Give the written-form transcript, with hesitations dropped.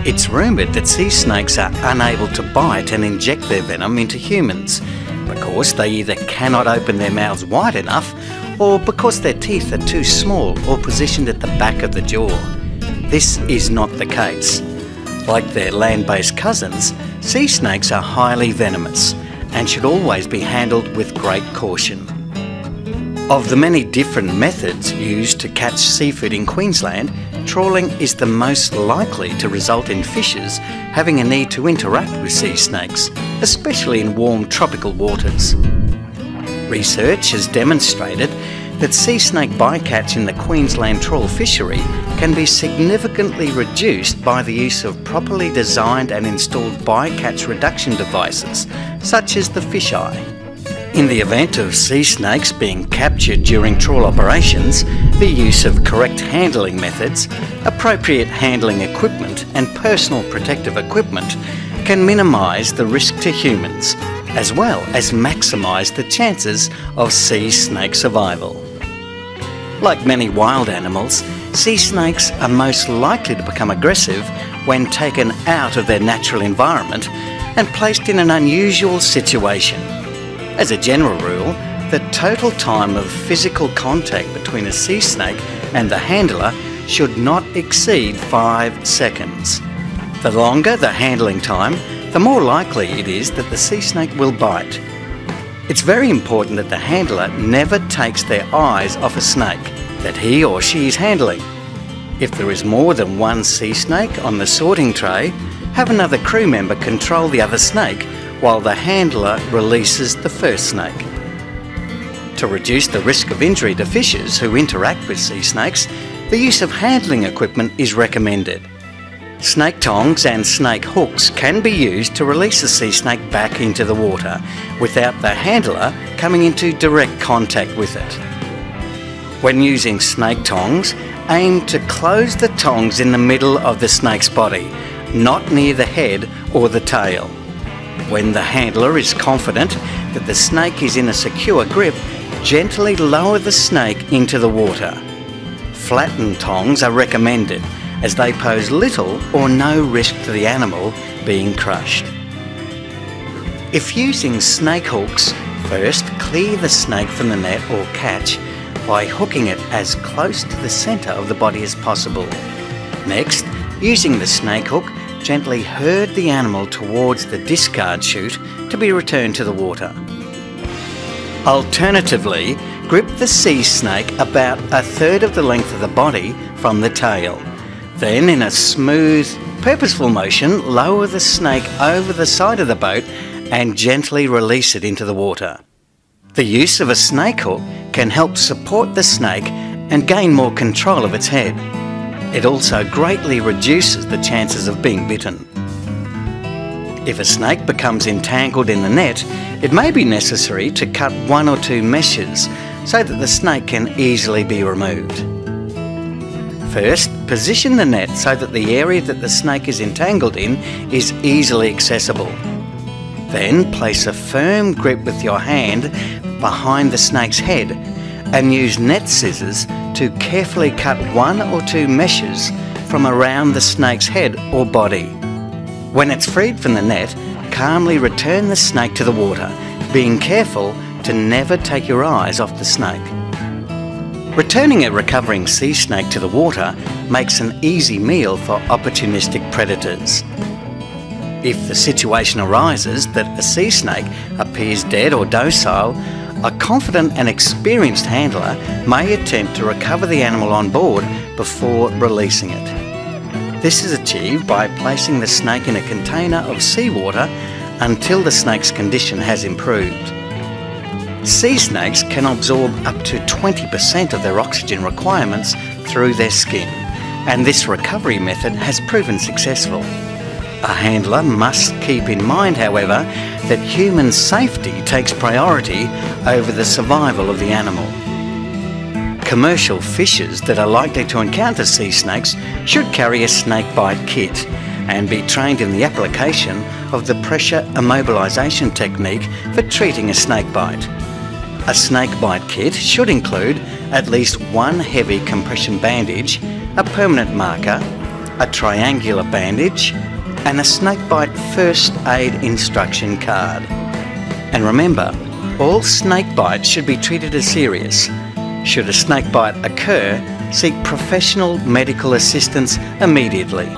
It's rumoured that sea snakes are unable to bite and inject their venom into humans because they either cannot open their mouths wide enough or because their teeth are too small or positioned at the back of the jaw. This is not the case. Like their land-based cousins, sea snakes are highly venomous and should always be handled with great caution. Of the many different methods used to catch seafood in Queensland, trawling is the most likely to result in fishers having a need to interact with sea snakes, especially in warm tropical waters. Research has demonstrated that sea snake bycatch in the Queensland trawl fishery can be significantly reduced by the use of properly designed and installed bycatch reduction devices, such as the fisheye. In the event of sea snakes being captured during trawl operations, the use of correct handling methods, appropriate handling equipment and personal protective equipment can minimise the risk to humans, as well as maximise the chances of sea snake survival. Like many wild animals, sea snakes are most likely to become aggressive when taken out of their natural environment and placed in an unusual situation. As a general rule, the total time of physical contact between a sea snake and the handler should not exceed 5 seconds. The longer the handling time, the more likely it is that the sea snake will bite. It's very important that the handler never takes their eyes off a snake that he or she is handling. If there is more than one sea snake on the sorting tray, have another crew member control the other snake while the handler releases the first snake. To reduce the risk of injury to fishers who interact with sea snakes, the use of handling equipment is recommended. Snake tongs and snake hooks can be used to release a sea snake back into the water without the handler coming into direct contact with it. When using snake tongs, aim to close the tongs in the middle of the snake's body, not near the head or the tail. When the handler is confident that the snake is in a secure grip, gently lower the snake into the water. Flattened tongs are recommended as they pose little or no risk to the animal being crushed. If using snake hooks, first clear the snake from the net or catch by hooking it as close to the centre of the body as possible. Next, using the snake hook, gently herd the animal towards the discard chute to be returned to the water. Alternatively, grip the sea snake about 1/3 of the length of the body from the tail. Then, in a smooth, purposeful motion, lower the snake over the side of the boat and gently release it into the water. The use of a snake hook can help support the snake and gain more control of its head. It also greatly reduces the chances of being bitten. If a snake becomes entangled in the net, it may be necessary to cut 1 or 2 meshes so that the snake can easily be removed. First, position the net so that the area that the snake is entangled in is easily accessible. Then place a firm grip with your hand behind the snake's head and use net scissors to carefully cut 1 or 2 meshes from around the snake's head or body. When it's freed from the net, calmly return the snake to the water, being careful to never take your eyes off the snake. Returning a recovering sea snake to the water makes an easy meal for opportunistic predators. If the situation arises that a sea snake appears dead or docile, a confident and experienced handler may attempt to recover the animal on board before releasing it. This is achieved by placing the snake in a container of seawater until the snake's condition has improved. Sea snakes can absorb up to 20% of their oxygen requirements through their skin, and this recovery method has proven successful. A handler must keep in mind, however, that human safety takes priority over the survival of the animal. Commercial fishers that are likely to encounter sea snakes should carry a snake bite kit and be trained in the application of the pressure immobilisation technique for treating a snake bite. A snake bite kit should include at least 1 heavy compression bandage, a permanent marker, a triangular bandage, and a snakebite first aid instruction card. And remember, all snake bites should be treated as serious. Should a snake bite occur, seek professional medical assistance immediately.